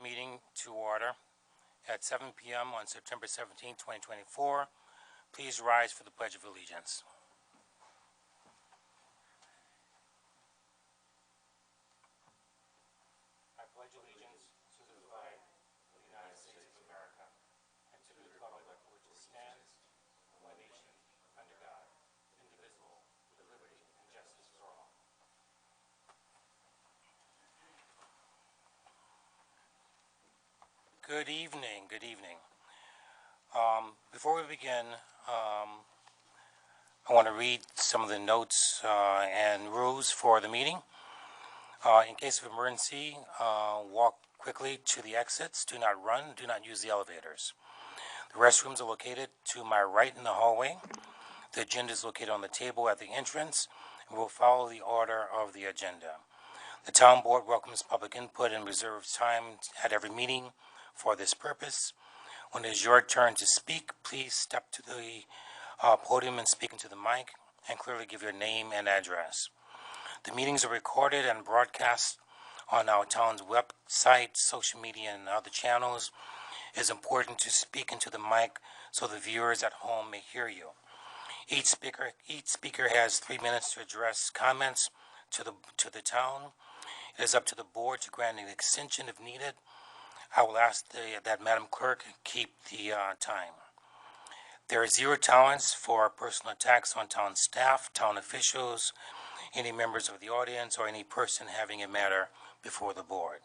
Meeting to order at 7 p.m. on September 17, 2024. Please rise for the Pledge of Allegiance. I pledge allegiance to the flag of the United States of America and to the republic for which it stands, one nation, under God, indivisible, with liberty and justice for all. Good evening. Good evening. Before we begin, I want to read some of the notes and rules for the meeting. In case of emergency, walk quickly to the exits. Do not run. Do not use the elevators. The restrooms are located to my right in the hallway. The agenda is located on the table at the entrance, and we'll follow the order of the agenda. The town board welcomes public input and reserves time at every meeting for this purpose. When it is your turn to speak, please step to the podium and speak into the mic and clearly give your name and address. The meetings are recorded and broadcast on our town's website, social media, and other channels. It is important to speak into the mic so the viewers at home may hear you. Each speaker has 3 minutes to address comments to the town. It is up to the board to grant an extension if needed. I will ask that Madam Clerk keep the time. There are 0 tolerance for personal attacks on town staff, town officials, any members of the audience, or any person having a matter before the board.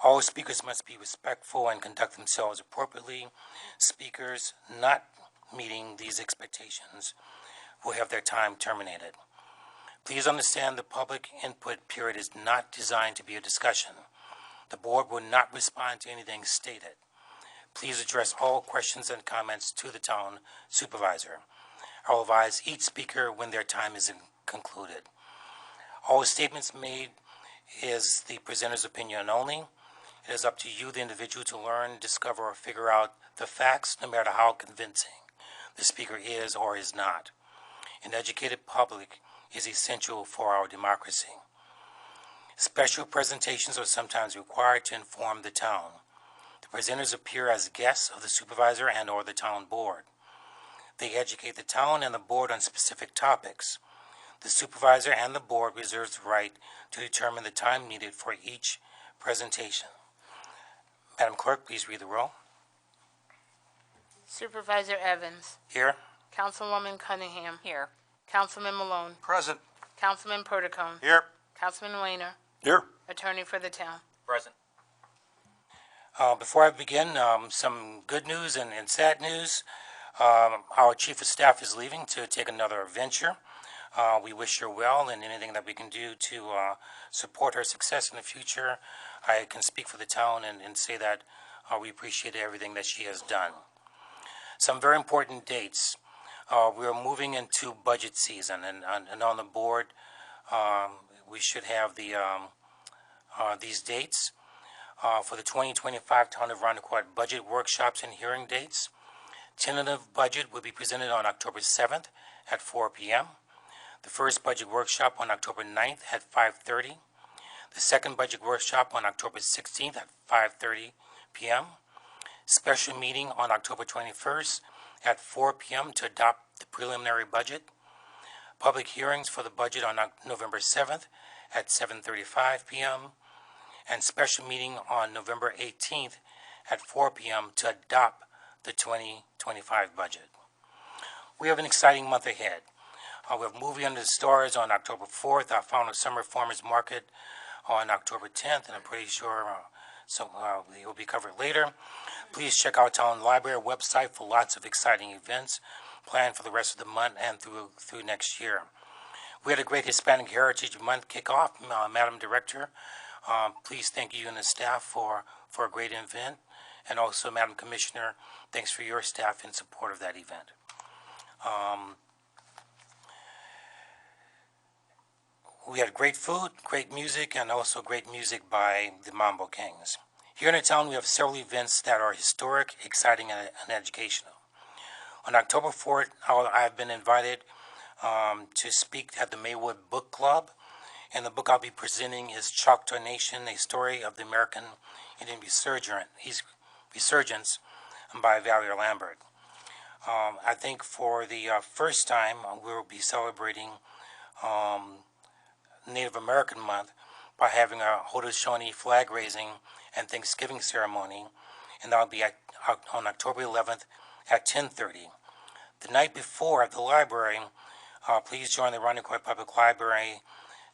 All speakers must be respectful and conduct themselves appropriately. Speakers not meeting these expectations will have their time terminated. Please understand the public input period is not designed to be a discussion. The board will not respond to anything stated. Please address all questions and comments to the town supervisor. I will advise each speaker when their time is concluded. All statements made is the presenter's opinion only. It is up to you, the individual, to learn, discover, or figure out the facts, no matter how convincing the speaker is or is not. An educated public is essential for our democracy. Special presentations are sometimes required to inform the town. The presenters appear as guests of the supervisor and or the town board. They educate the town and the board on specific topics. The supervisor and the board reserves the right to determine the time needed for each presentation. Madam Clerk, please read the roll. Supervisor Evans. Here. Councilwoman Cunningham. Here. Councilman Malone. Present. Councilman Perticone. Here. Councilman Weiner. Here. Attorney for the town. Present. Before I begin, some good news and sad news. Our chief of staff is leaving to take another venture. We wish her well, and anything that we can do to support her success in the future, I can speak for the town and say that we appreciate everything that she has done. Some very important dates. We are moving into budget season, and on the board, we should have these dates. For the 2025 Town of Rondequoit budget workshops and hearing dates. Tentative budget will be presented on October 7th at 4 p.m. The first budget workshop on October 9th at 5:30. The second budget workshop on October 16th at 5:30 p.m. Special meeting on October 21st at 4 p.m. to adopt the preliminary budget. Public hearings for the budget on November 7th at 7:35 p.m. and special meeting on November 18th at 4 p.m. to adopt the 2025 budget. We have an exciting month ahead. We have Movie Under the Stars on October 4th, our final summer farmers market on October 10th, and I'm pretty sure it will be covered later. Please check our town library website for lots of exciting events planned for the rest of the month and through next year. We had a great Hispanic Heritage Month kickoff, Madam Director. Please thank you and the staff for a great event. And also, Madam Commissioner, thanks for your staff in support of that event. We had great food, great music, and also great music by the Mambo Kings. Here in the town, we have several events that are historic, exciting, and educational. On October 4th, I have been invited to speak at the Maywood Book Club. And the book I'll be presenting is Choctaw Nation, A Story of the American in Resurgence by Valerie Lambert. I think for the first time, we'll be celebrating Native American Month by having a Haudenosaunee flag raising and Thanksgiving ceremony, and that'll be on October 11th at 10:30. The night before at the library, please join the Irondequoit Public Library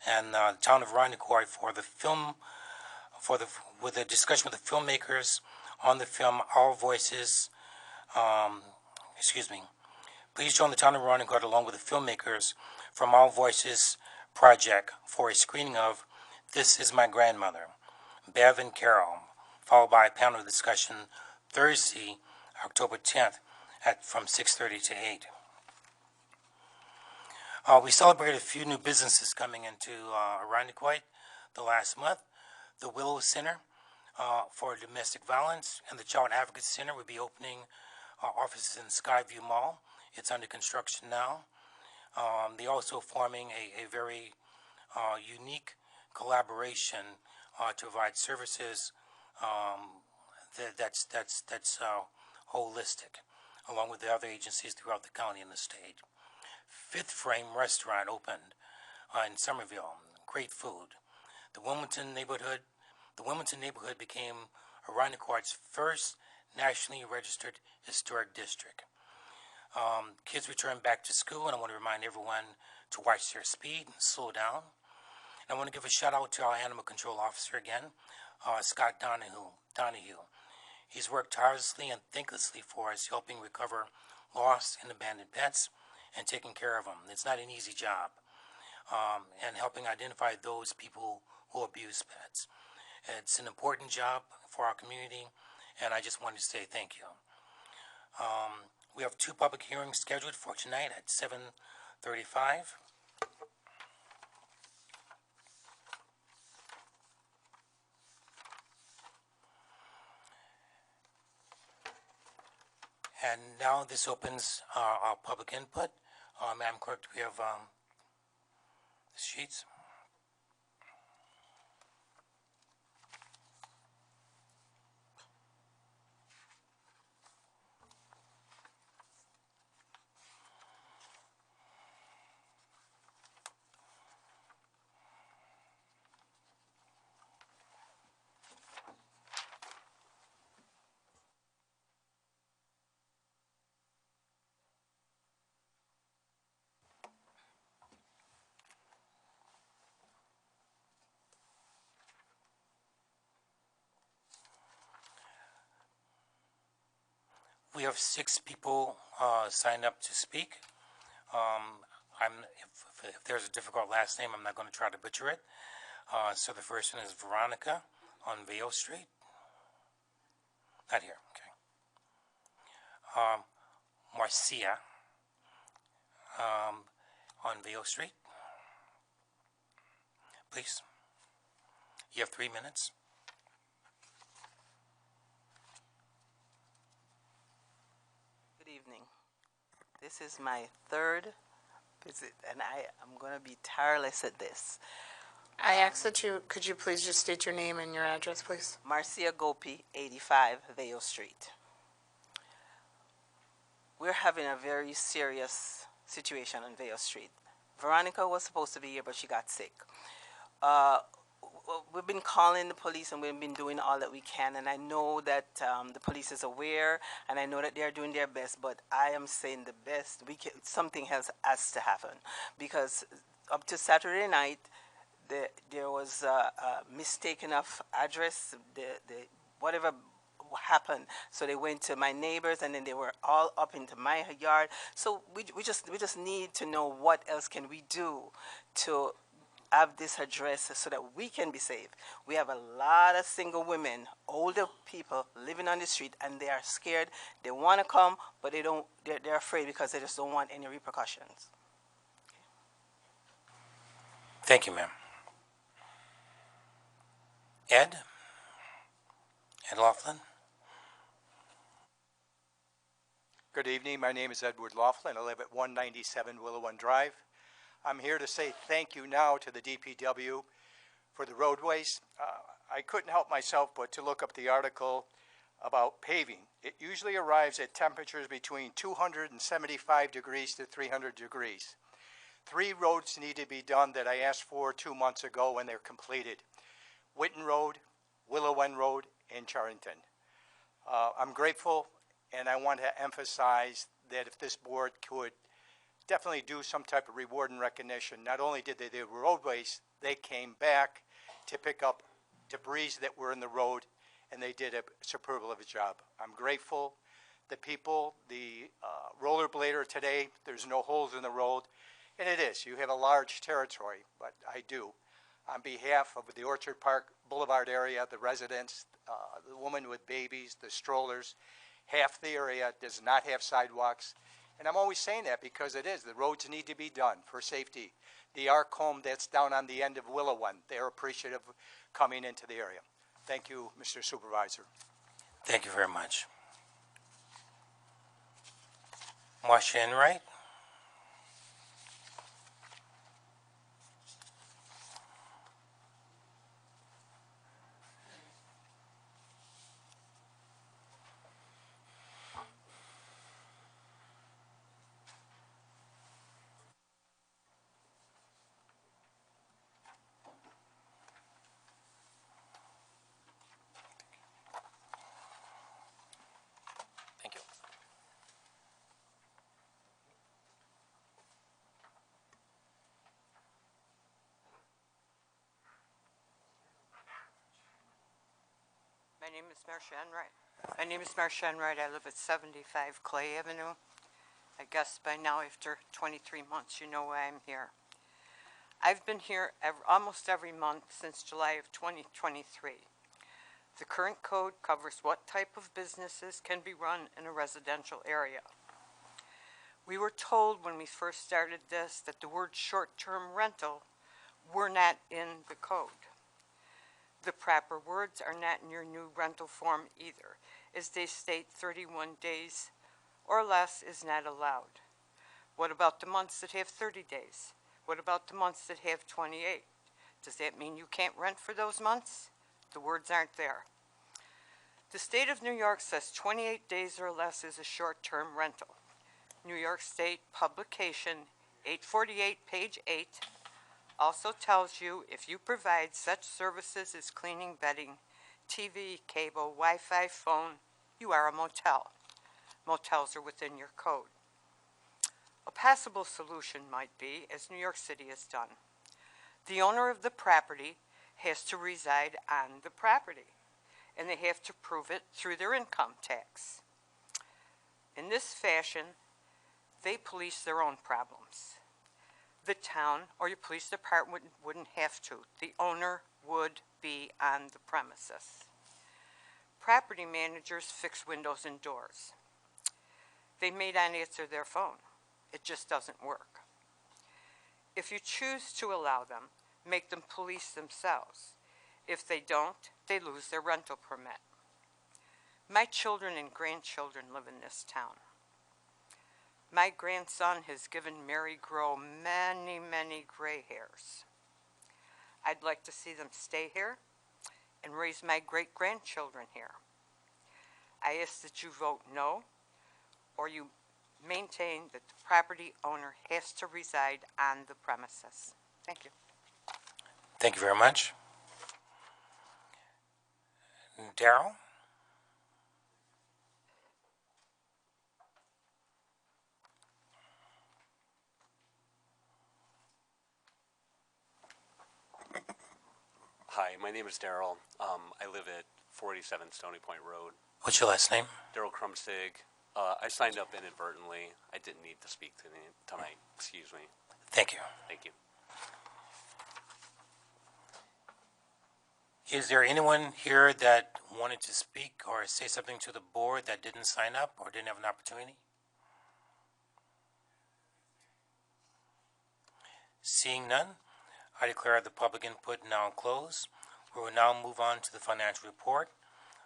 and the town of Irondequoit for the film, with a discussion with the filmmakers on the film All Voices. Please join the town of Irondequoit along with the filmmakers from All Voices Project for a screening of This Is My Grandmother, Bev and Carol, followed by a panel discussion Thursday, October 10th from 6:30 to 8. We celebrated a few new businesses coming into Irondequoit the last month. The Willow Center for Domestic Violence and the Child Advocate Center will be opening offices in Skyview Mall. It's under construction now. They're also forming a very unique collaboration to provide services that's holistic, along with the other agencies throughout the county and the state. Fifth Frame Restaurant opened in Somerville. Great food. The Wilmington neighborhood became Irondequoit's first nationally registered historic district. Kids return back to school, and I want to remind everyone to watch their speed and slow down. And I want to give a shout out to our animal control officer again, Scott Donahue. He's worked tirelessly and thanklessly for us, helping recover lost and abandoned pets and taking care of them. It's not an easy job, and helping identify those people who abuse pets. It's an important job for our community, and I just wanted to say thank you. We have 2 public hearings scheduled for tonight at 7:35. And now this opens our public input. Madam Clerk, do we have the sheets? We have 6 people signed up to speak. If there's a difficult last name, I'm not going to try to butcher it. So the first one is Veronica on Vale Street. Not here, okay. Marcia on Vale Street. Please. You have 3 minutes. Good evening. This is my 3rd visit, and I'm going to be tireless at this. I ask that could you please just state your name and your address, please? Marcia Gopi, 85 Vale Street. We're having a very serious situation on Vale Street. Veronica was supposed to be here, but she got sick. We've been calling the police, and we've been doing all that we can, and I know that the police is aware, and I know that they're doing their best, but I am saying the best. Something has to happen, because up to Saturday night, there was a mistaken of address, whatever happened. So they went to my neighbors, and then they were all up into my yard. So we just need to know what else can we do to have this address so that we can be safe. We have a lot of single women, older people living on the street, and they are scared. They want to come, but they're afraid because they just don't want any repercussions. Thank you, ma'am. Ed Laughlin. Good evening. My name is Edward Laughlin. I live at 197 Willow One Drive. I'm here to say thank you now to the DPW for the roadways. I couldn't help myself but to look up the article about paving. It usually arrives at temperatures between 275 degrees to 300 degrees. 3 roads need to be done that I asked for 2 months ago when they're completed. Witten Road, Willow End Road, and Charrington. I'm grateful, and I want to emphasize that if this board could definitely do some type of reward and recognition. Not only did they do roadways, they came back to pick up debris that were in the road, and they did a superb of a job. I'm grateful. The people, the rollerblader today, there's no holes in the road, and it is. You have a large territory, but I do. On behalf of the Orchard Park Boulevard area, the residents, the women with babies, the strollers, half the area does not have sidewalks. And I'm always saying that because it is. The roads need to be done for safety. The Arc Home that's down on the end of Willow One, they're appreciative of coming into the area. Thank you, Mr. Supervisor. Thank you very much. Marcia Enright. Thank you. My name is Marcia Enright. I live at 75 Clay Avenue. I guess by now, after 23 months, you know why I'm here. I've been here almost every month since July of 2023. The current code covers what type of businesses can be run in a residential area. We were told when we first started this that the word short-term rental were not in the code. The proper words are not in your new rental form either, as they state 31 days or less is not allowed. What about the months that have 30 days? What about the months that have 28? Does that mean you can't rent for those months? The words aren't there. The state of New York says 28 days or less is a short-term rental. New York State Publication 848, page 8, also tells you if you provide such services as cleaning, bedding, TV, cable, Wi-Fi, phone, you are a motel. Motels are within your code. A possible solution might be, as New York City has done, the owner of the property has to reside on the property, and they have to prove it through their income tax. In this fashion, they police their own problems. The town or your police department wouldn't have to. The owner would be on the premises. Property managers fix windows and doors. They may not answer their phone. It just doesn't work. If you choose to allow them, make them police themselves. If they don't, they lose their rental permit. My children and grandchildren live in this town. My grandson has given Mary Grow many, many gray hairs. I'd like to see them stay here and raise my great-grandchildren here. I ask that you vote no, or you maintain that the property owner has to reside on the premises. Thank you. Thank you very much. Darrell? Hi, my name is Daryl. I live at 47 Stony Point Road. What's your last name? Daryl Krumstig. I signed up inadvertently. I didn't need to speak tonight. Excuse me. Thank you. Thank you. Is there anyone here that wanted to speak or say something to the board that didn't sign up or didn't have an opportunity? Seeing none, I declare the public input now closed. We will now move on to the financial report.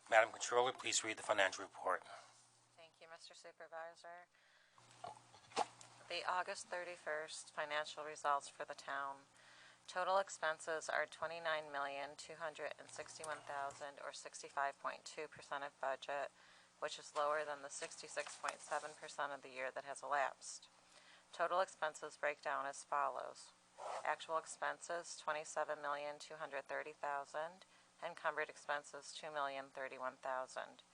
Madam Controller, please read the financial report. Thank you, Mr. Supervisor. The August 31st financial results for the town. Total expenses are $29,261,000 or 65.2% of budget, which is lower than the 66.7% of the year that has elapsed. Total expenses break down as follows. Actual expenses, $27,230,000. Encumbered expenses, $2,031,000.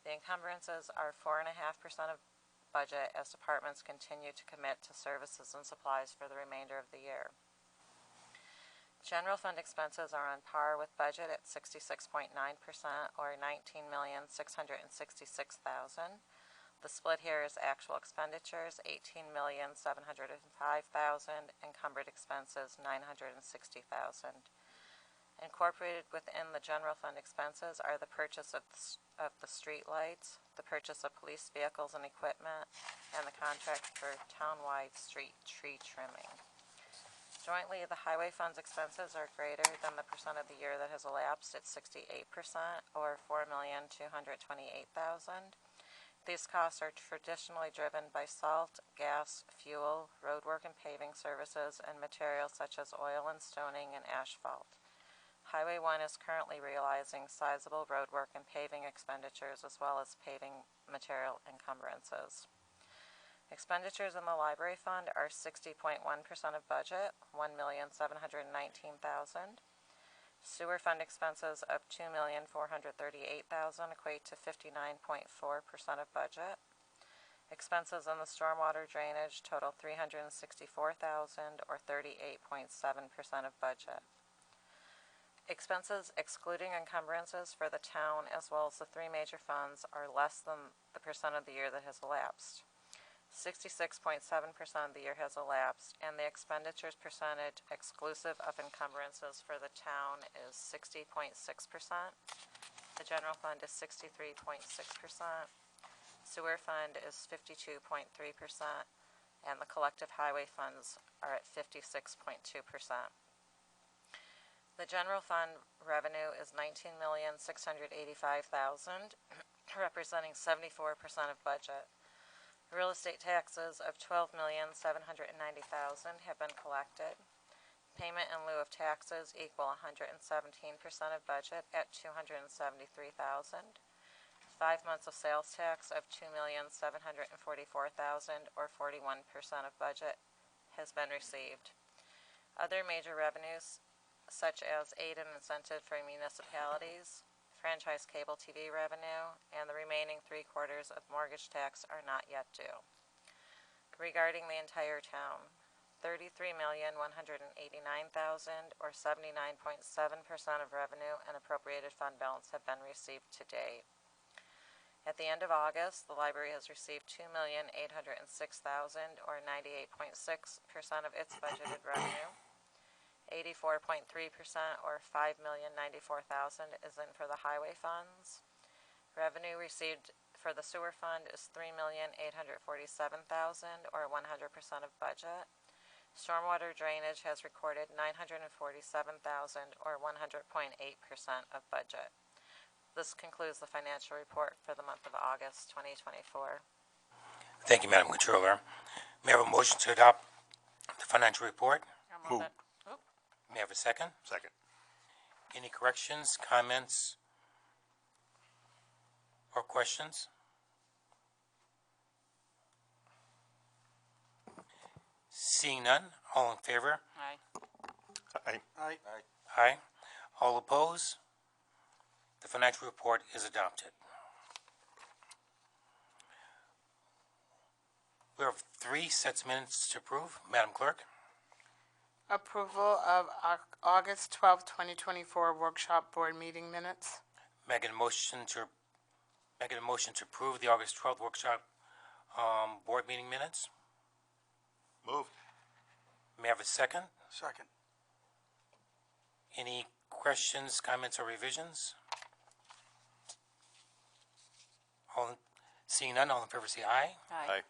The encumbrances are 4.5% of budget as departments continue to commit to services and supplies for the remainder of the year. General fund expenses are on par with budget at 66.9% or $19,666,000. The split here is actual expenditures, $18,705,000, encumbered expenses, $960,000. Incorporated within the general fund expenses are the purchase of the street lights, the purchase of police vehicles and equipment, and the contract for townwide street tree trimming. Jointly, the highway fund's expenses are greater than the percent of the year that has elapsed at 68%, or $4,228,000. These costs are traditionally driven by salt, gas, fuel, roadwork and paving services, and materials such as oil and stoning and asphalt. Highway 1 is currently realizing sizable roadwork and paving expenditures as well as paving material encumbrances. Expenditures in the library fund are 60.1% of budget, $1,719,000. Sewer fund expenses of $2,438,000 equate to 59.4% of budget. Expenses in the stormwater drainage total $364,000 or 38.7% of budget. Expenses excluding encumbrances for the town as well as the three major funds are less than the percent of the year that has elapsed. 66.7% of the year has elapsed, and the expenditures percentage exclusive of encumbrances for the town is 60.6%. The general fund is 63.6%. Sewer fund is 52.3%, and the collective highway funds are at 56.2%. The general fund revenue is $19,685,000, representing 74% of budget. Real estate taxes of $12,790,000 have been collected. Payment in lieu of taxes equal 117% of budget at $273,000. 5 months of sales tax of $2,744,000 or 41% of budget has been received. Other major revenues such as aid and incentive for municipalities, franchise cable TV revenue, and the remaining 3/4 of mortgage tax are not yet due. Regarding the entire town, $33,189,000 or 79.7% of revenue and appropriated fund balance have been received to date. At the end of August, the library has received $2,806,000 or 98.6% of its budgeted revenue. 84.3% or $5,094,000 is in for the highway funds. Revenue received for the sewer fund is $3,847,000 or 100% of budget. Stormwater drainage has recorded $947,000 or 100.8% of budget. This concludes the financial report for the month of August 2024. Thank you, Madam Controller. May I have a motion to adopt the financial report? I'll move it. May I have a second? Second. Any corrections, comments, or questions? Seeing none, all in favor? Aye. Aye. Aye. Aye. All opposed? The financial report is adopted. We have 3 sets of minutes to approve. Madam Clerk? Approval of August 12, 2024 workshop board meeting minutes. May I get a motion to approve the August 12th workshop board meeting minutes? Moved. May I have a second? Second. Any questions, comments, or revisions? Seeing none, all in favor say aye. Aye.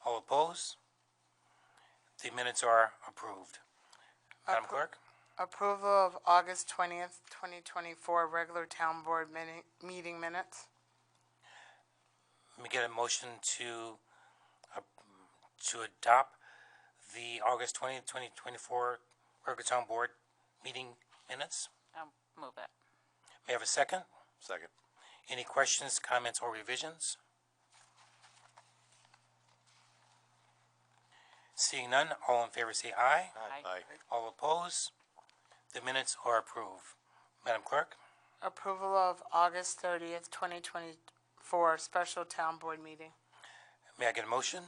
All opposed? The minutes are approved. Madam Clerk? Approval of August 20th, 2024 regular town board meeting minutes. Let me get a motion to adopt the August 20th, 2024 regular town board meeting minutes. Move it. May I have a second? Second. Any questions, comments, or revisions? Seeing none, all in favor say aye. Aye. All opposed? The minutes are approved. Madam Clerk? Approval of August 30th, 2024 special town board meeting. May I get a motion?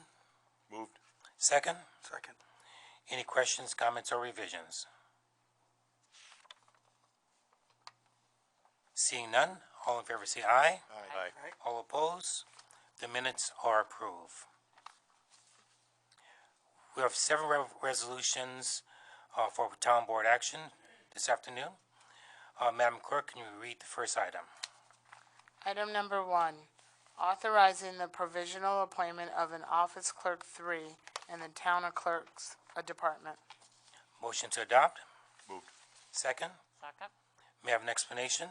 Moved. Second? Second. Any questions, comments, or revisions? Seeing none, all in favor say aye. Aye. All opposed? The minutes are approved. We have several resolutions for town board action this afternoon. Madam Clerk, can you read the first item? Item number 1, authorizing the provisional appointment of an office clerk 3 in the town of clerk's department. Motion to adopt? Moved. Second? Second. May I have an explanation?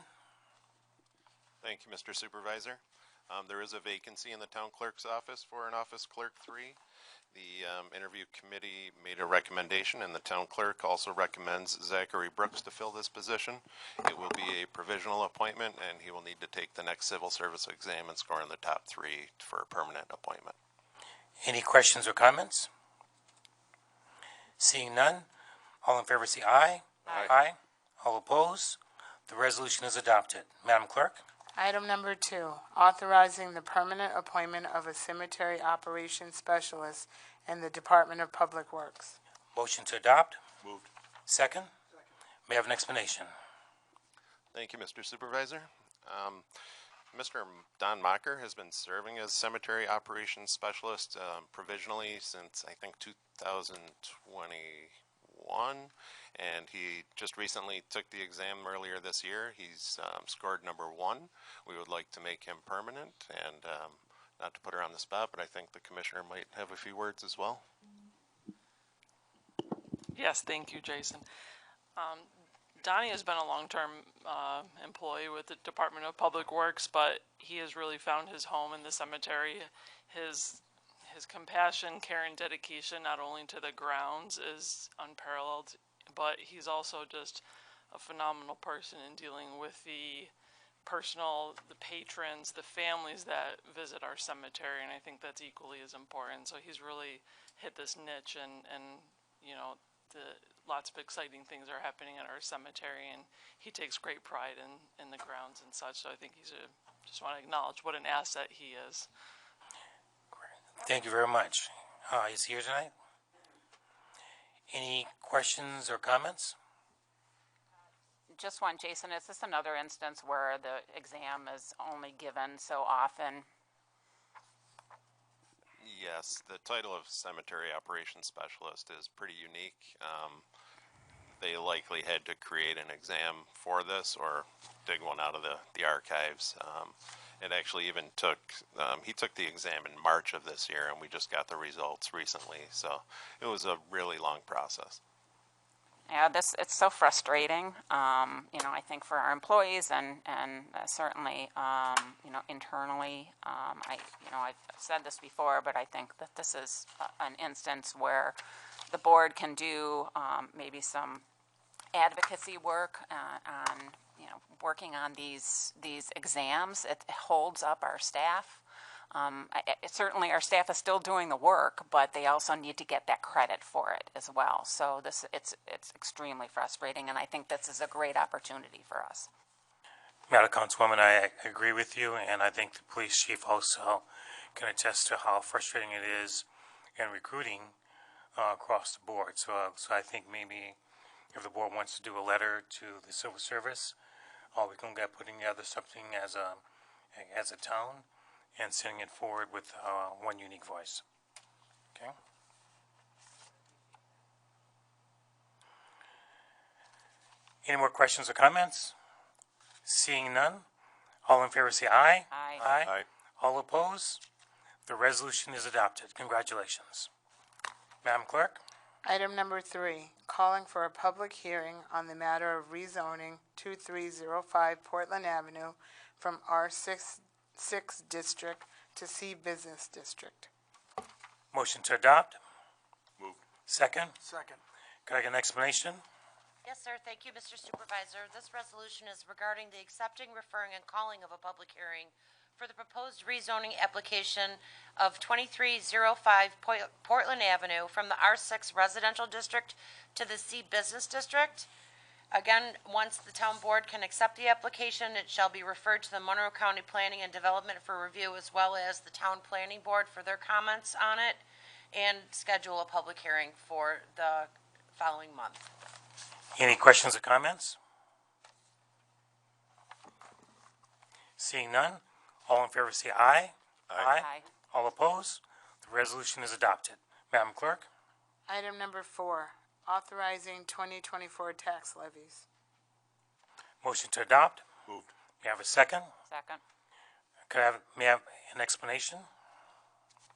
Thank you, Mr. Supervisor. There is a vacancy in the town clerk's office for an office clerk 3. The interview committee made a recommendation, and the town clerk also recommends Zachary Brooks to fill this position. It will be a provisional appointment, and he will need to take the next civil service exam and score in the top 3 for a permanent appointment. Any questions or comments? Seeing none, all in favor say aye. Aye. All opposed? The resolution is adopted. Madam Clerk? Item number 2, authorizing the permanent appointment of a cemetery operations specialist in the Department of Public Works. Motion to adopt? Moved. Second? May I have an explanation? Thank you, Mr. Supervisor. Mr. Don Mocker has been serving as cemetery operations specialist provisionally since, I think, 2021, and he just recently took the exam earlier this year. He's scored number 1. We would like to make him permanent, and not to put her on the spot, but I think the commissioner might have a few words as well. Yes, thank you, Jason. Donnie has been a long-term employee with the Department of Public Works, but he has really found his home in the cemetery. His compassion, care, and dedication not only to the grounds is unparalleled, but he's also just a phenomenal person in dealing with the patrons, the families that visit our cemetery, and I think that's equally as important. So he's really hit this niche, and you know, lots of exciting things are happening at our cemetery, and he takes great pride in the grounds and such. So I think just want to acknowledge what an asset he is. Thank you very much. Is he here tonight? Any questions or comments? Just one, Jason, is this another instance where the exam is only given so often? Yes, the title of cemetery operations specialist is pretty unique. They likely had to create an exam for this or dig one out of the archives. It actually even took, he took the exam in March of this year, and we just got the results recently. So it was a really long process. Yeah, it's so frustrating, you know, I think for our employees and certainly, you know, internally. I've said this before, but I think that this is an instance where the board can do maybe some advocacy work on, you know, working on these exams. It holds up our staff. Certainly our staff is still doing the work, but they also need to get that credit for it as well. So it's extremely frustrating, and I think this is a great opportunity for us. Madam Councilwoman, I agree with you, and I think the police chief also can attest to how frustrating it is in recruiting across the board. So I think maybe if the board wants to do a letter to the civil service, we can get putting together something as a town and sending it forward with one unique voice. Okay? Any more questions or comments? Seeing none, all in favor say aye. Aye. Aye. Aye. All opposed? The resolution is adopted. Congratulations. Madam Clerk? Item number 3, calling for a public hearing on the matter of rezoning 2305 Portland Avenue from R6 District to C Business District. Motion to adopt? Moved. Second? Second. Could I get an explanation? Yes, sir. Thank you, Mr. Supervisor. This resolution is regarding the accepting, referring, and calling of a public hearing for the proposed rezoning application of 2305 Portland Avenue from the R6 Residential District to the C Business District. Again, once the town board can accept the application, it shall be referred to the Monroe County Planning and Development for review, as well as the town planning board for their comments on it, and schedule a public hearing for the following month. Any questions or comments? Seeing none, all in favor say aye. Aye. All opposed? The resolution is adopted. Madam Clerk? Item number 4, authorizing 2024 tax levies. Motion to adopt. Moved. May I have a second? Second. May I have an explanation?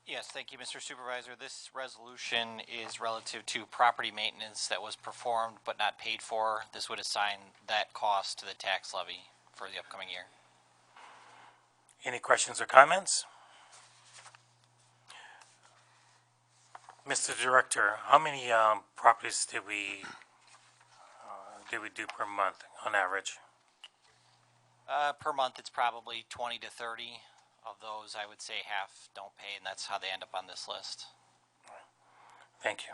Yes, thank you, Mr. Supervisor. This resolution is relative to property maintenance that was performed but not paid for. This would assign that cost to the tax levy for the upcoming year. Any questions or comments? Mr. Director, how many properties did we do per month on average? Per month, it's probably 20 to 30. Of those, I would say half don't pay, and that's how they end up on this list. Thank you.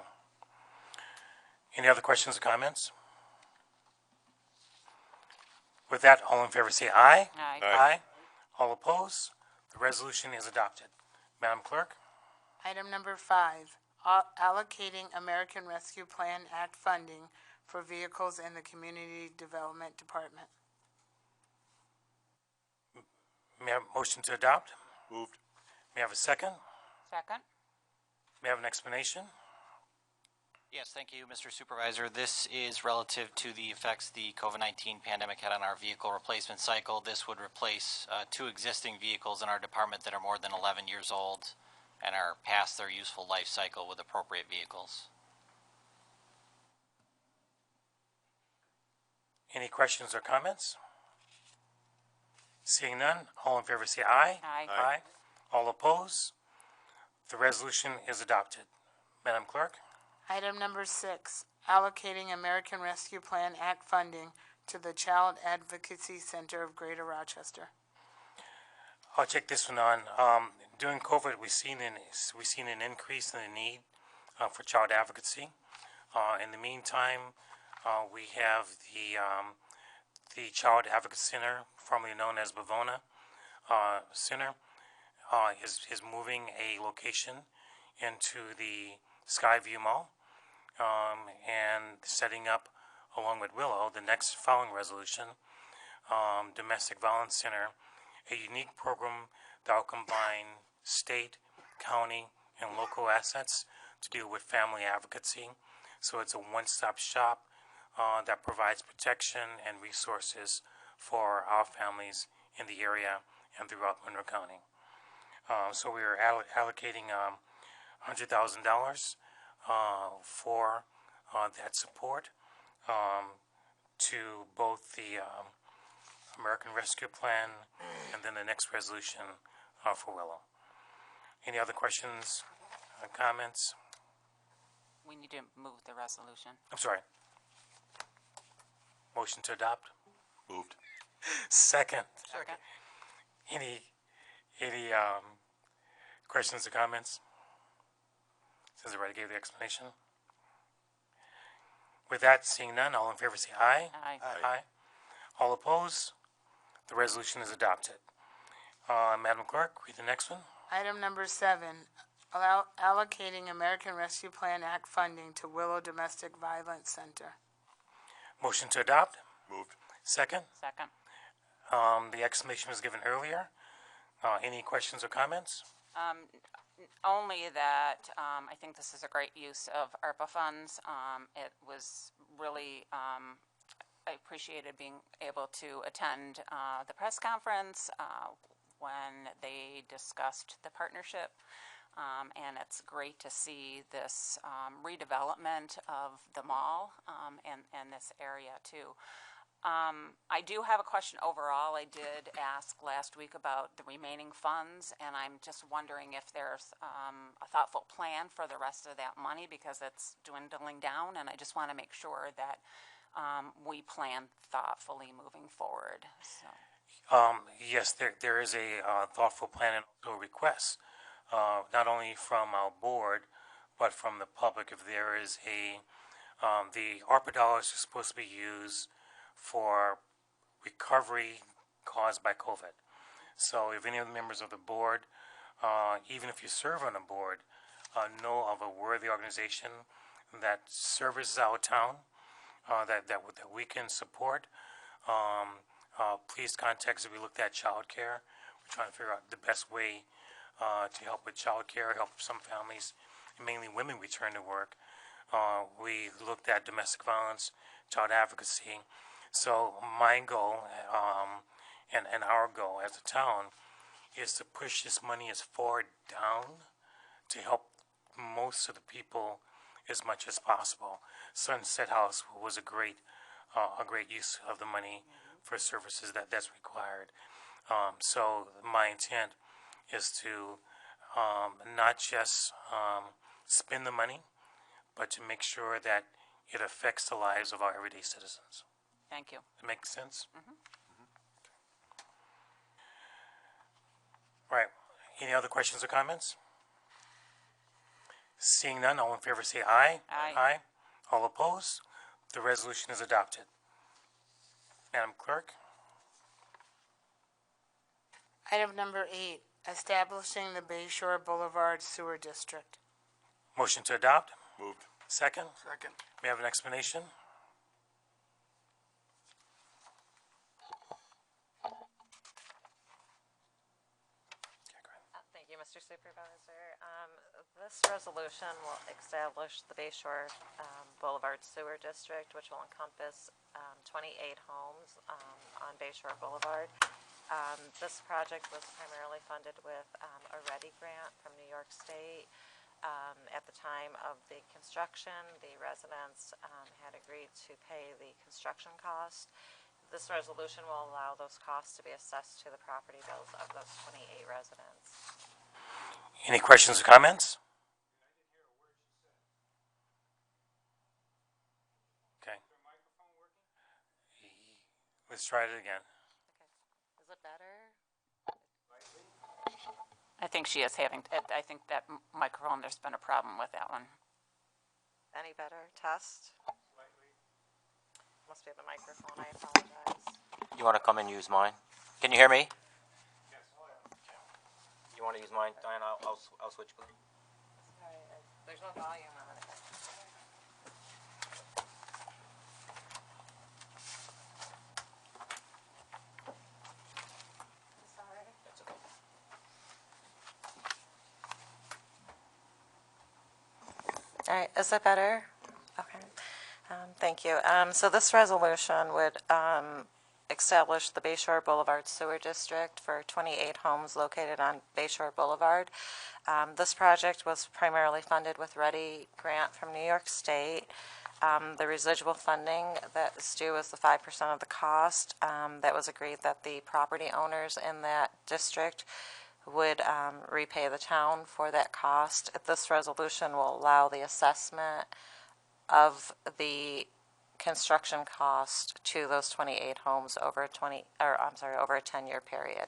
Any other questions or comments? With that, all in favor say aye. Aye. Aye. All opposed? The resolution is adopted. Madam Clerk? Item number 5, allocating American Rescue Plan Act funding for vehicles in the Community Development Department. May I have a motion to adopt? Moved. May I have a second? Second. May I have an explanation? Yes, thank you, Mr. Supervisor. This is relative to the effects the COVID-19 pandemic had on our vehicle replacement cycle. This would replace 2 existing vehicles in our department that are more than 11 years old and are past their useful life cycle with appropriate vehicles. Any questions or comments? Seeing none, all in favor say aye. Aye. Aye. All opposed? The resolution is adopted. Madam Clerk? Item number 6, allocating American Rescue Plan Act funding to the Child Advocacy Center of Greater Rochester. I'll take this one on. During COVID, we've seen an increase in the need for child advocacy. In the meantime, we have the Child Advocacy Center, formerly known as Bavona Center, is moving a location into the Skyview Mall and setting up, along with Willow, the next following resolution, Domestic Violence Center, a unique program that will combine state, county, and local assets to deal with family advocacy. So it's a one-stop shop that provides protection and resources for our families in the area and throughout Monroe County. So we are allocating $100,000 for that support to both the American Rescue Plan and then the next resolution for Willow. Any other questions, comments? We need to move the resolution. I'm sorry. Motion to adopt? Moved. Second. Second. Any questions or comments? Since I already gave the explanation. With that, seeing none, all in favor say aye. Aye. Aye. All opposed? The resolution is adopted. Madam Clerk, read the next one. Item number 7, allocating American Rescue Plan Act funding to Willow Domestic Violence Center. Motion to adopt? Moved. Second. Second. The explanation was given earlier. Any questions or comments? Only that I think this is a great use of ARPA funds. It was really, I appreciated being able to attend the press conference when they discussed the partnership. And it's great to see this redevelopment of the mall and this area too. I do have a question overall. I did ask last week about the remaining funds, and I'm just wondering if there's a thoughtful plan for the rest of that money, because it's dwindling down, and I just want to make sure that we plan thoughtfully moving forward. So. Yes, there is a thoughtful plan and also requests, not only from our board, but from the public. If there is the ARPA dollars are supposed to be used for recovery caused by COVID. So if any of the members of the board, even if you serve on a board, know of a worthy organization that services our town, that we can support, please contact us. We looked at childcare. We're trying to figure out the best way to help with childcare, help some families, mainly women, return to work. We looked at domestic violence, child advocacy. So my goal and our goal as a town is to push this money as far down to help most of the people as much as possible. Sunset House was a great use of the money for services that's required. So my intent is to not just spend the money, but to make sure that it affects the lives of our everyday citizens. Thank you. That makes sense? Right. Any other questions or comments? Seeing none, all in favor say aye. Aye. Aye. All opposed? The resolution is adopted. Madam Clerk? Item number 8, establishing the Bayshore Boulevard Sewer District. Motion to adopt? Moved. Second? Second. May I have an explanation? Thank you, Mr. Supervisor. This resolution will establish the Bayshore Boulevard Sewer District, which will encompass 28 homes on Bayshore Boulevard. This project was primarily funded with a READY grant from New York State. At the time of the construction, the residents had agreed to pay the construction cost. This resolution will allow those costs to be assessed to the property bills of those 28 residents. Any questions or comments? Okay. Let's try it again. Is it better? I think she is having, I think that microphone, there's been a problem with that one. Any better? Test? Must be the microphone. I apologize. You want to come and use mine? Can you hear me? Yes. You want to use mine, Diane? I'll switch. Sorry, there's no volume on it. Sorry. That's okay. All right, is that better? Okay, thank you. So this resolution would establish the Bayshore Boulevard Sewer District for 28 homes located on Bayshore Boulevard. This project was primarily funded with READY grant from New York State. The residual funding that is due is the 5% of the cost. That was agreed that the property owners in that district would repay the town for that cost. This resolution will allow the assessment of the construction cost to those 28 homes over a 10-year period.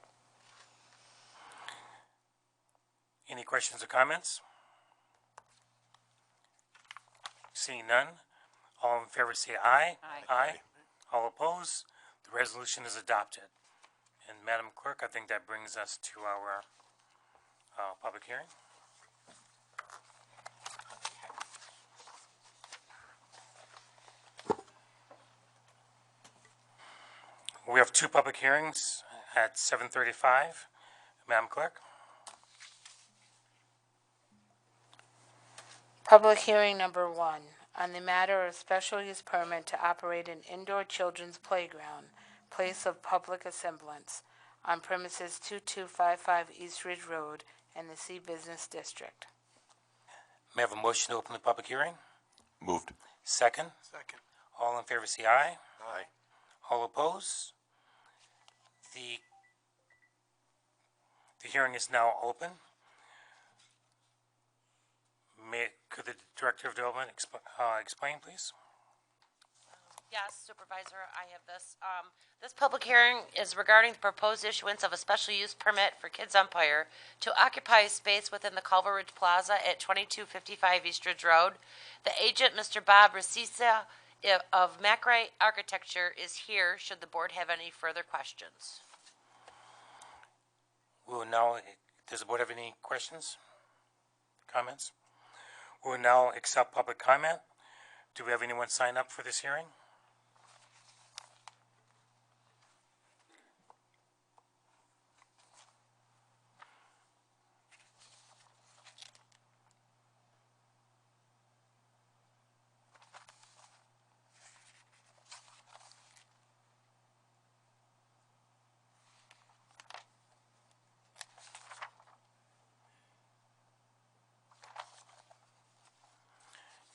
Any questions or comments? Seeing none, all in favor say aye. Aye. Aye. All opposed? The resolution is adopted. And Madam Clerk, I think that brings us to our public hearing. We have two public hearings at 7:35. Madam Clerk? Public hearing number 1, on the matter of special use permit to operate an indoor children's playground, place of public assemblance, on premises 2255 East Ridge Road in the C Business District. May I have a motion to open the public hearing? Moved. Second? Second. All in favor say aye. Aye. All opposed? The hearing is now open. Could the Director of Development explain, please? Yes, Supervisor, I have this. This public hearing is regarding the proposed issuance of a special use permit for Kids Empire to occupy a space within the Culver Ridge Plaza at 2255 East Ridge Road. The agent, Mr. Bob Resisa of Macrae Architecture, is here should the board have any further questions. We will now, does the board have any questions, comments? We will now accept public comment. Do we have anyone sign up for this hearing?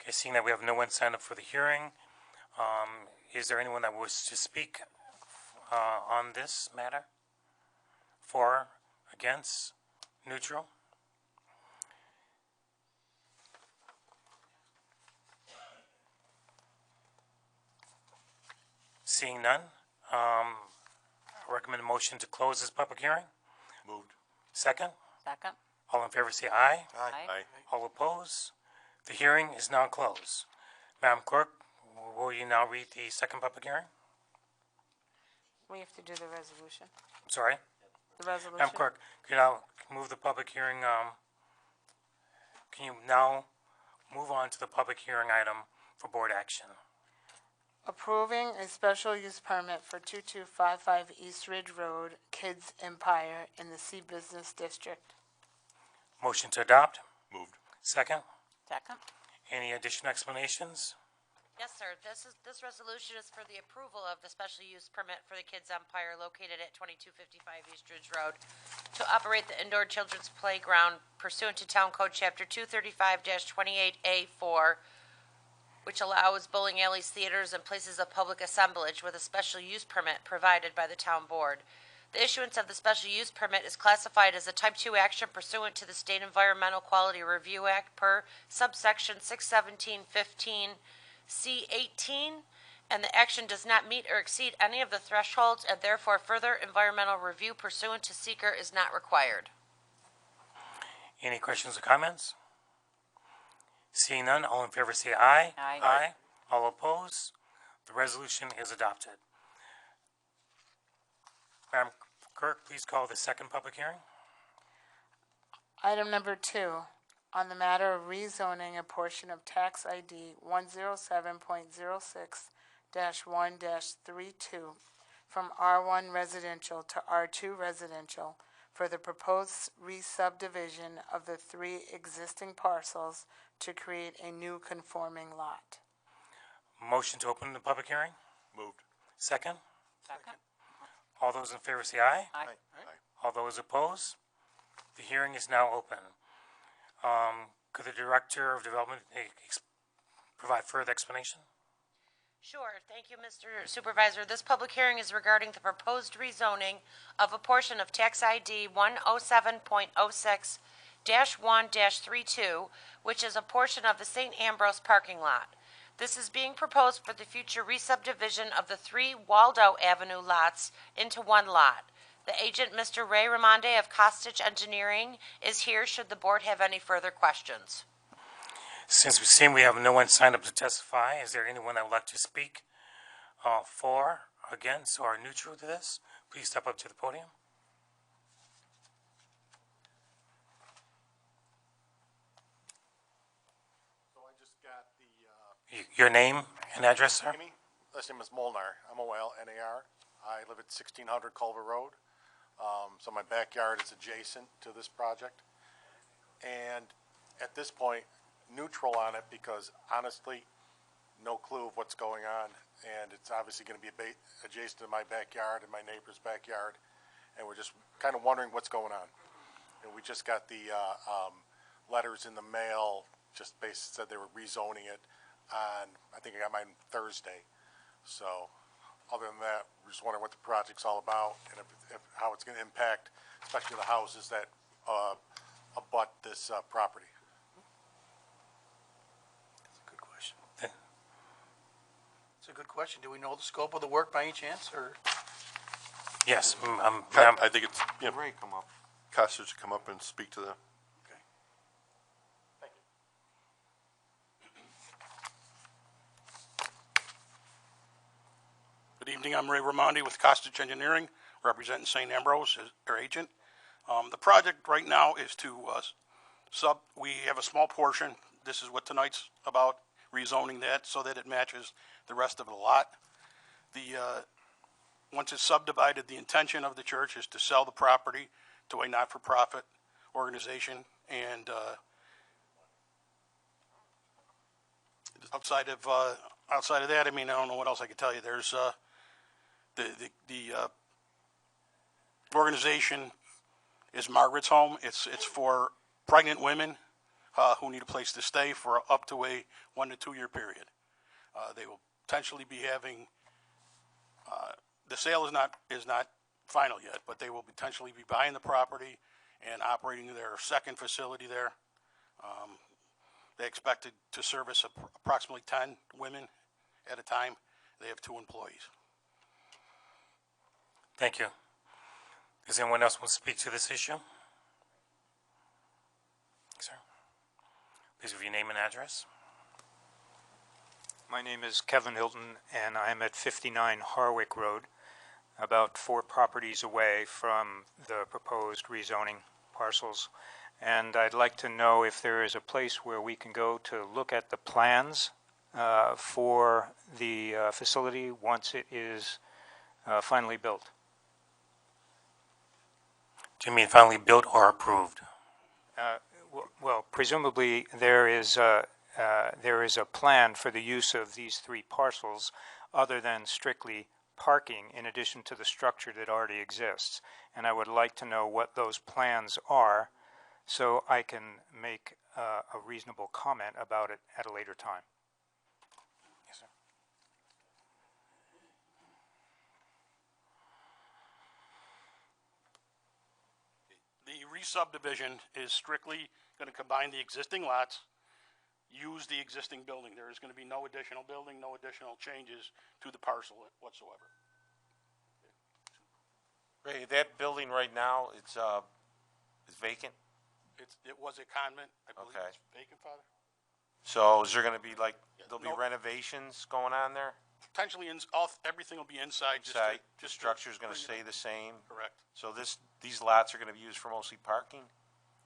Okay, seeing that we have no one signed up for the hearing, is there anyone that wishes to speak on this matter? For, against, neutral? Seeing none, I recommend a motion to close this public hearing. Moved. Second? Second? All in favor say aye. Aye. All opposed? The hearing is now closed. Madam Clerk, will you now read the second public hearing? We have to do the resolution. I'm sorry? The resolution. Madam Clerk, can you now move the public hearing, can you now move on to the public hearing item for board action? Approving a special use permit for 2255 East Ridge Road, Kids Empire in the C Business District. Motion to adopt? Moved. Second? Second? Any additional explanations? Yes, sir. This resolution is for the approval of the special use permit for the Kids Empire located at 2255 East Ridge Road to operate the indoor children's playground pursuant to Town Code Chapter 235-28A4, which allows bowling alleys, theaters, and places of public assemblage with a special use permit provided by the town board. The issuance of the special use permit is classified as a Type 2 action pursuant to the State Environmental Quality Review Act per subsection 617-15C18, and the action does not meet or exceed any of the thresholds, and therefore further environmental review pursuant to seeker is not required. Any questions or comments? Seeing none, all in favor say aye. Aye. Aye. All opposed? The resolution is adopted. Madam Clerk, please call the second public hearing. Item number 2, on the matter of rezoning a portion of tax ID 107.06-1-32 from R1 residential to R2 residential for the proposed re-subdivision of the 3 existing parcels to create a new conforming lot. Motion to open the public hearing. Moved. Second. Second? All those in favor say aye. Aye. All those opposed? The hearing is now open. Could the Director of Development provide further explanation? Sure. Thank you, Mr. Supervisor. This public hearing is regarding the proposed rezoning of a portion of tax ID 107.06-1-32, which is a portion of the St. Ambrose parking lot. This is being proposed for the future re-subdivision of the 3 Waldo Avenue lots into one lot. The agent, Mr. Ray Ramonde of Costage Engineering, is here should the board have any further questions. Since we have no one signed up to testify, is there anyone that would like to speak for, against, or neutral to this? Please step up to the podium. So I just got the, Your name and address, sir? Amy, last name is Molnar, M-O-L-N-A-R. I live at 1600 Culver Road. So my backyard is adjacent to this project. And at this point, neutral on it because honestly, no clue of what's going on. And it's obviously going to be adjacent to my backyard and my neighbor's backyard. And we're just kind of wondering what's going on. And we just got the letters in the mail, just basically said they were rezoning it on, I think I got mine Thursday. So Other than that, we're just wondering what the project's all about and how it's gonna impact, especially the houses that, abut this, property. That's a good question. It's a good question. Do we know the scope of the work by any chance, or? Yes, I think it's, Ray, come up. Costa should come up and speak to them. Okay. Good evening, I'm Ray Ramondi with Costage Engineering, representing St. Ambrose as their agent. The project right now is to we have a small portion, this is what tonight's about, rezoning that so that it matches the rest of the lot. Once it's subdivided, the intention of the church is to sell the property to a not-for-profit organization, and outside of that, I mean, I don't know what else I could tell you. There's the organization is Margaret's Home. It's for pregnant women who need a place to stay for up to a 1 to 2 year period. They will potentially be having the sale is not final yet, but they will potentially be buying the property and operating their second facility there. They expected to service approximately 10 women at a time. They have 2 employees. thank you. Does anyone else want to speak to this issue? Sir, please give your name and address. My name is Kevin Hilton, and I'm at 59 Harwick Road, about 4 properties away from the proposed rezoning parcels. And I'd like to know if there is a place where we can go to look at the plans for the facility once it is finally built. Do you mean finally built or approved? Well, presumably there is a plan for the use of these 3 parcels other than strictly parking in addition to the structure that already exists. And I would like to know what those plans are so I can make a reasonable comment about it at a later time. Yes, sir. The re-subdivision is strictly going to combine the existing lots, use the existing building. There is going to be no additional building, no additional changes to the parcel whatsoever. Ray, that building right now, it's vacant? It was a convent, I believe Okay. it's vacant, Father? So is there gonna be there'll be no. renovations going on there? Potentially, everything will be inside. Inside, the structure's gonna stay the same? Correct. So these lots are gonna be used for mostly parking?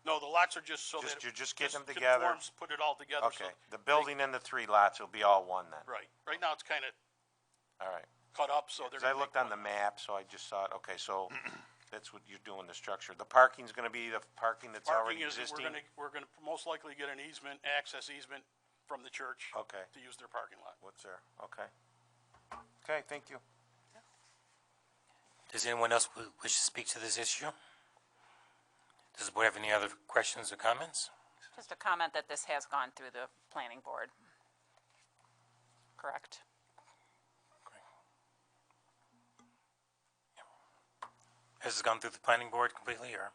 No, the lots are just so that. You're just getting them together? Conforms, put it all together. Okay, So, the building and the 3 lots will be all one then? right. Right now, it's kind of All right. cut up, so they're. 'Cause I gonna looked make on the one. map, so I just thought, okay, so that's what you're doing, the structure. The parking's gonna be the parking that's already Parking is, existing? we're gonna most likely get an easement, access easement from the church. Okay. To use their parking lot. What's there? Okay. Okay, thank you. Does anyone else wish to speak to this issue? Does the board have any other questions or comments? Just a comment that this has gone through the planning board. Correct? Has it gone through the planning board completely, or?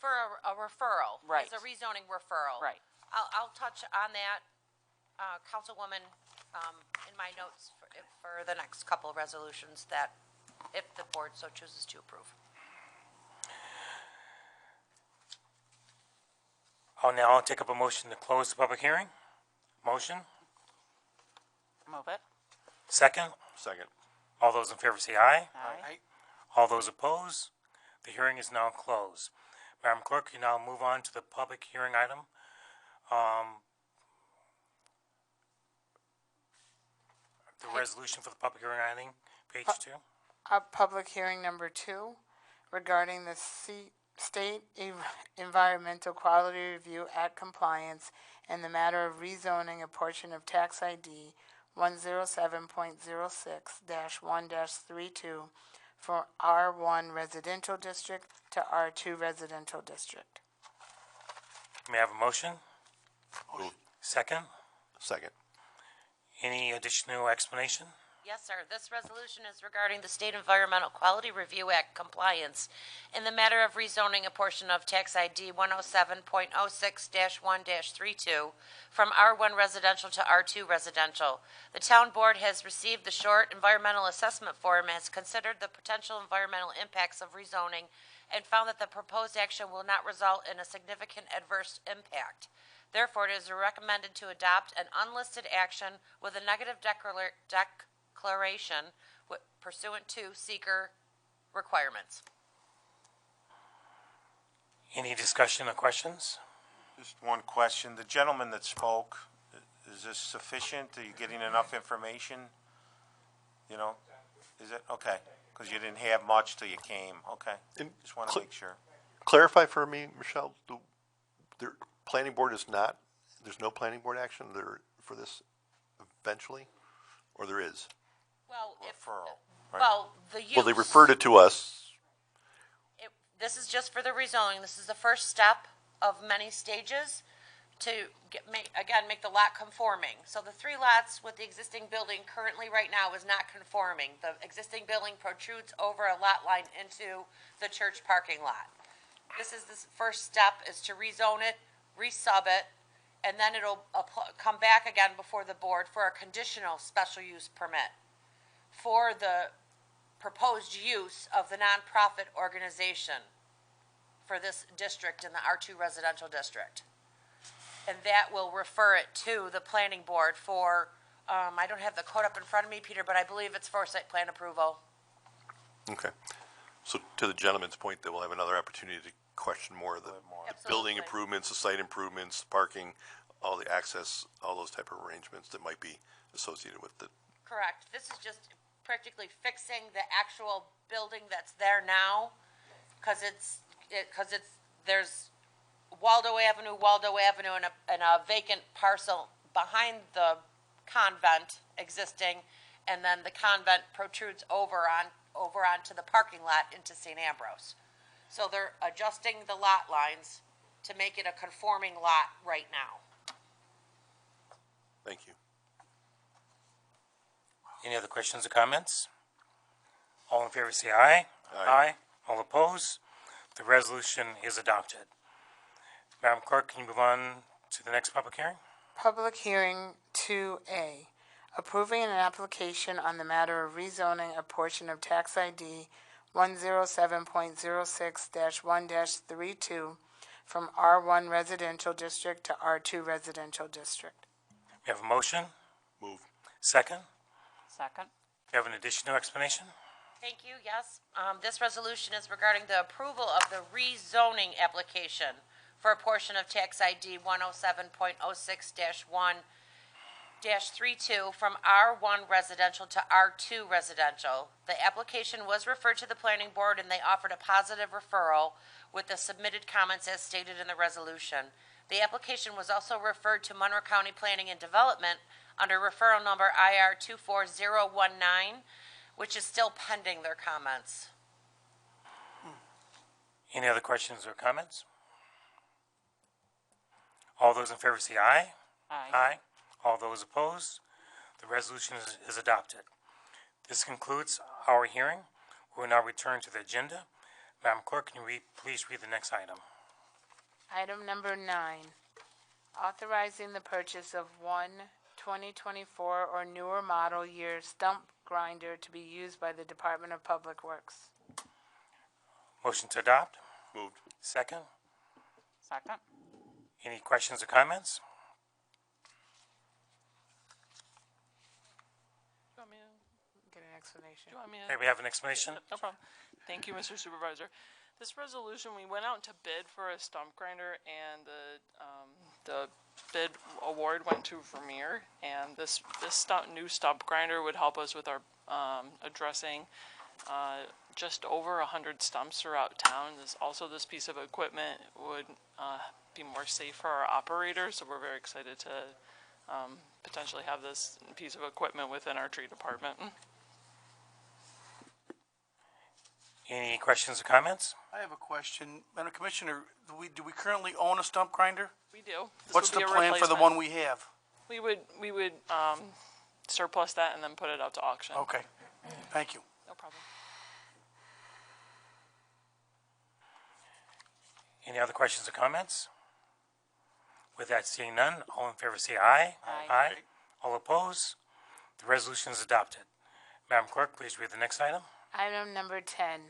For a referral. Right. It's a rezoning referral. Right. I'll touch on that, Councilwoman, in my notes for the next couple of resolutions that, if the board so chooses to approve. I'll now take up a motion to close the public hearing. Motion? Move it. Second? Second. All those in favor say aye. Aye. All those opposed? The hearing is now closed. Madam Clerk, you now move on to the public hearing item. The resolution for the public hearing item, page 2. Public hearing number 2 regarding the State Environmental Quality Review Act compliance and the matter of rezoning a portion of tax ID 107.06-1-32 from R1 Residential District to R2 Residential District. May I have a motion? Move. Second? Second. Any additional explanation? Yes, sir. This resolution is regarding the State Environmental Quality Review Act compliance in the matter of rezoning a portion of tax ID 107.06-1-32 from R1 residential to R2 residential. The town board has received the short environmental assessment form and has considered the potential environmental impacts of rezoning and found that the proposed action will not result in a significant adverse impact. Therefore, it is recommended to adopt an unlisted action with a negative declaration pursuant to seeker requirements. Any discussion or questions? Just one question. The gentleman that spoke, is this sufficient? Are you getting enough information? You know, is it, okay, because you didn't have much till you came, okay. And Just want to make sure. Clarify for me, Michelle, the planning board is not, there's no planning board action there for this eventually? Or there is? Well, Referral, right? well, the use. Well, they referred it to us. This is just for the rezoning. This is the first step of many stages to make the lot conforming. So the 3 lots with the existing building currently right now is not conforming. The existing building protrudes over a lot line into the church parking lot. This is the first step, is to rezone it, resub it, and then it'll come back again before the board for a conditional special use permit for the proposed use of the nonprofit organization for this district in the R2 residential district. And that will refer it to the planning board for, I don't have the code up in front of me, Peter, but I believe it's for site plan approval. Okay. So to the gentleman's point, they will have another opportunity to question more of the building improvements, the site improvements, parking, all the access, all those type of arrangements that might be associated with it. Correct. This is just practically fixing the actual building that's there now, because there's Waldo Avenue, and a vacant parcel behind the convent existing, and then the convent protrudes over onto the parking lot into St. Ambrose. So they're adjusting the lot lines to make it a conforming lot right now. Thank you. Any other questions or comments? All in favor say aye. Aye. All opposed? The resolution is adopted. Madam Clerk, can you move on to the next public hearing? Public hearing 2A, approving an application on the matter of rezoning a portion of tax ID 107.06-1-32 from R1 residential district to R2 residential district. We have a motion. Move. Second. Second. We have an additional explanation. Thank you, yes. This resolution is regarding the approval of the rezoning application for a portion of tax ID 107.06-1-32 from R1 residential to R2 residential. The application was referred to the planning board and they offered a positive referral with the submitted comments as stated in the resolution. The application was also referred to Monroe County Planning and Development under referral number IR 24019, which is still pending their comments. Any other questions or comments? All those in favor say aye. Aye. All those opposed? The resolution is adopted. This concludes our hearing. We will now return to the agenda. Madam Clerk, can you please read the next item? Item number 9, authorizing the purchase of one 2024 or newer model year stump grinder to be used by the Department of Public Works. Motion to adopt? Moved. Second? Second. Any questions or comments? Do you want me to? Get an explanation. Do you want me to? May we have an explanation? No problem. Thank you, Mr. Supervisor. This resolution, we went out to bid for a stump grinder, and the bid award went to Vermeer, and this new stump grinder would help us with our addressing just over 100 stumps throughout town. This piece of equipment would be more safe for our operators, so we're very excited to potentially have this piece of equipment within our tree department. Any questions or comments? I have a question. Madam Commissioner, do we currently own a stump grinder? We do. This What's would the be a plan for the replacement. one we have? We would surplus that and then put it out to auction. Okay, thank you. No problem. Any other questions or comments? With that, seeing none, all in favor say aye. Aye. All opposed? The resolution is adopted. Madam Clerk, please read the next item. Item number 10,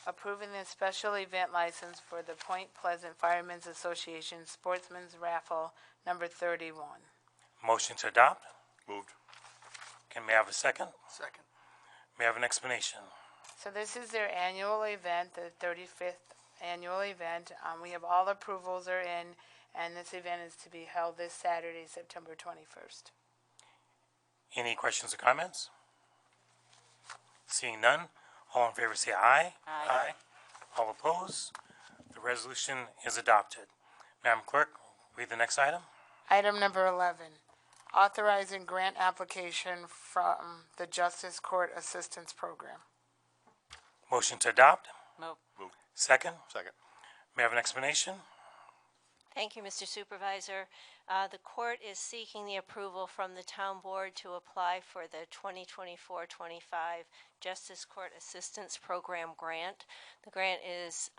approving the special event license for the Point Pleasant Firemen's Association Sportsman's Raffle number 31. Motion to adopt. Moved. Can may I have a second? Second. May I have an explanation? So this is their annual event, the 35th annual event. We have all approvals are in, and this event is to be held this Saturday, September 21st. Any questions or comments? Seeing none, all in favor say aye. Aye. All opposed? The resolution is adopted. Madam Clerk, read the next item. Item number 11, authorizing grant application from the Justice Court Assistance Program. Motion to adopt. Move. Moved. Second. Second. May I have an explanation? Thank you, Mr. Supervisor. The court is seeking the approval from the town board to apply for the 2024-25 Justice Court Assistance Program grant. The grant is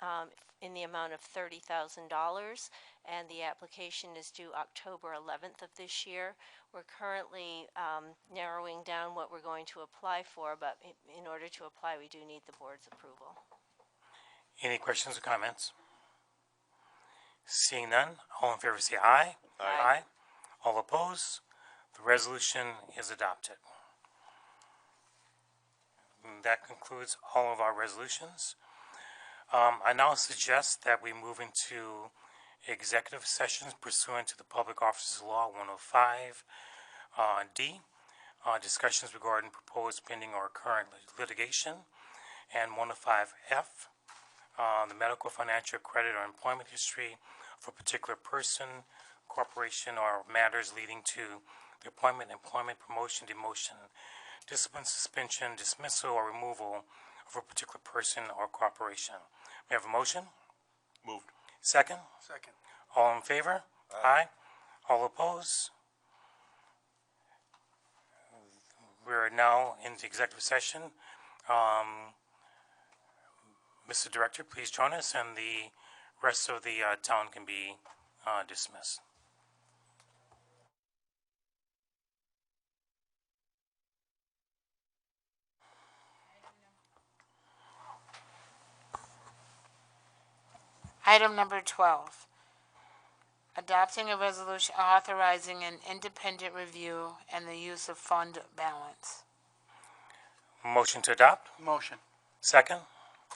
in the amount of $30,000, and the application is due October 11th of this year. We're currently narrowing down what we're going to apply for, but in order to apply, we do need the board's approval. Any questions or comments? Seeing none, all in favor say aye. Aye. All opposed? The resolution is adopted. And that concludes all of our resolutions. I now suggest that we move into executive sessions pursuant to the Public Officers Law 105 D, discussions regarding proposed pending or current litigation, and 105 F, the medical, financial, credit, or employment history of a particular person, corporation, or matters leading to the appointment, employment, promotion, demotion, discipline, suspension, dismissal, or removal of a particular person or corporation. May I have a motion? Moved. Second? Second. All in favor? Aye. All opposed? We're now in the executive session. Mr. Director, please join us, and the rest of the town can be dismissed. Item number 12, adopting a resolution authorizing an independent review and the use of fund balance. Motion to adopt? Motion. Second?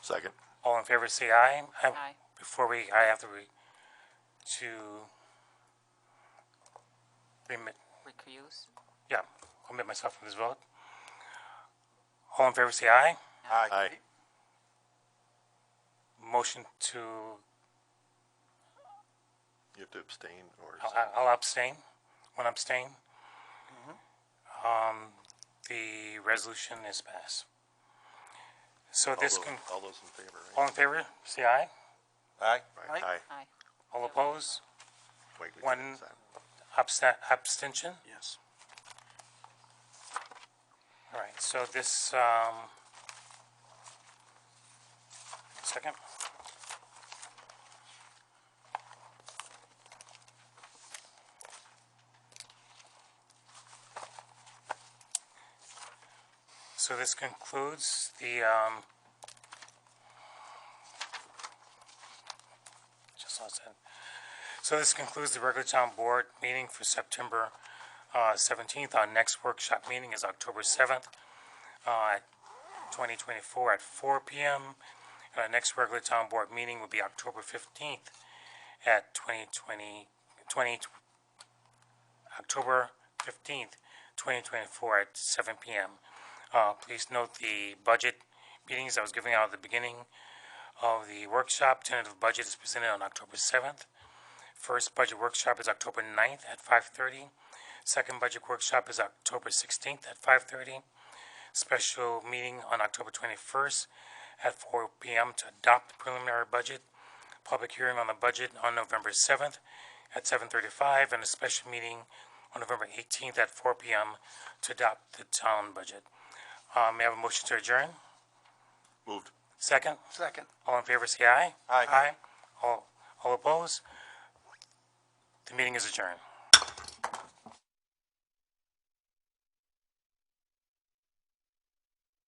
Second. All in favor say aye. Aye. Before I have to remit, Recuse. omit myself from this vote. All in favor say aye. Aye. Motion to, You have to abstain or. I'll abstain. One abstain. The resolution is passed. So this can, All those in favor, right? all in favor say aye. Aye. Right. Aye. Aye. All opposed? Wait, we One did that. Abstention? Yes. All right, so this, second. So this concludes the, just lost that. So this concludes the regular town board meeting for September 17th. Our next workshop meeting is October 7th, 2024 at 4 p.m. And our next regular town board meeting will be October 15th at October 15th, 2024 at 7 p.m. Please note the budget meetings I was giving out at the beginning of the workshop. Tentative budget is presented on October 7th. First budget workshop is October 9th at 5:30. Second budget workshop is October 16th at 5:30. Special meeting on October 21st at 4 p.m. to adopt the preliminary budget. Public hearing on the budget on November 7th at 7:35, and a special meeting on November 18th at 4 p.m. to adopt the town budget. May I have a motion to adjourn? Moved. Second? Second. All in favor, say aye. Aye. All opposed? The meeting is adjourned.